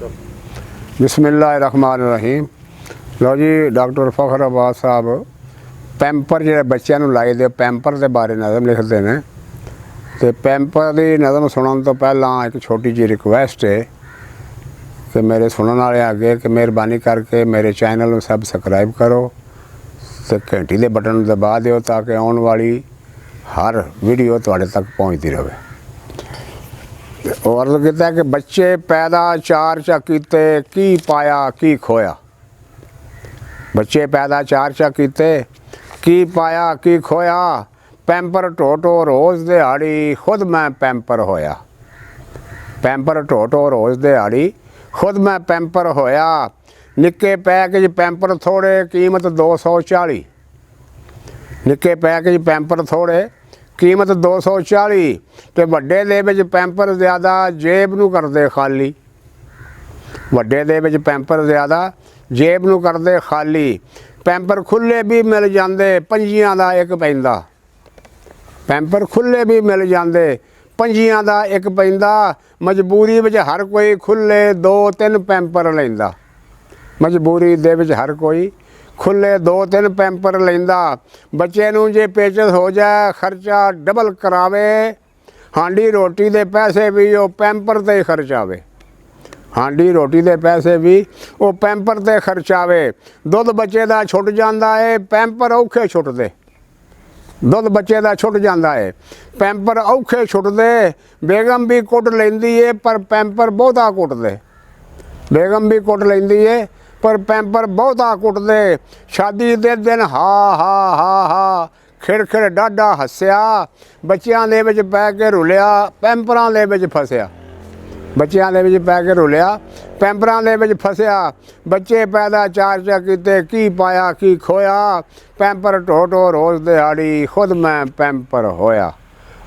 बिस्मिल्लाहिर्रहमानिर्रहीम। लो जी, डॉक्टर फखर अब्बास साहब पैंपर जो बच्चों लाई दे पैंपर के बारे नज़म लिखते हैं। तो पैंपर की नज़म सुनने तो पहला एक छोटी जी रिक्वेस्ट है कि मेरे सुनने वाले अगे कि मेहरबानी करके मेरे चैनल में सबसक्राइब करो तो घंटी के बटन दबा दो ताकि आने वाली हर वीडियो तुहाडे तक पहुँचती रहे। और कहता है कि बच्चे पैदा चार चा कीते की पाया की खोया। बच्चे पैदा चार चा कीते की पाया की खोया। पैंपर टोटो रोज़ दिहाड़ी खुद मैं पैंपर होया। पैंपर टोटो रोज़ दिहाड़ी खुद मैं पैंपर होया। निक्के पैकेज पैंपर थोड़े कीमत 240। निक्के पैकेज पैंपर थोड़े कीमत 240 तो वड्डे दे विच पैंपर ज़्यादा जेब नूं करदे खाली। वड्डे दे विच पैंपर ज़्यादा जेब नूं करदे खाली। पैंपर खुले भी मिल जांदे पंजियां दा एक पैंदा। पैंपर खुले भी मिल जांदे पंजियां दा एक पैंदा। मजबूरी विच हर कोई खुले 2-3 पैंपर लैंदा। मजबूरी दे विच हर कोई खुले 2-3 पैंपर लेंदा। बच्चे नूं जे पेचस हो जाए खर्चा डबल करावे। हांडी रोटी दे पैसे भी वो पैंपर ते खर्चावे। हांडी रोटी दे पैसे भी वो पैंपर ते खर्चावे। दुध बच्चे दा छुट जांदा है पैंपर औखे छुटदे। दुध बच्चे दा छुट जांदा है पैंपर औखे छुटदे। बेगम भी कुट लैंदी है पर पैंपर बहुता कुटदे। बेगम भी कुट लैंदी है पर पैंपर बहुता कुटदे। शादी दे दिन हा हा हा हा खिड़ खिड़ डाढा हस्या। बच्चियां दे विच पै के रुलिया पैंपरां दे विच फसिया। बच्चियां दे विच पै के रुलिया पैंपरां दे विच फसिया। बच्चे पैदा चार चा कीते की पाया की खोया। पैंपर टोटो रोज़ दिहाड़ी खुद मैं पैंपर होया।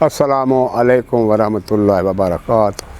अस्सलामु अलैकुम वरहमतुल्लाहि वबरकातुहू।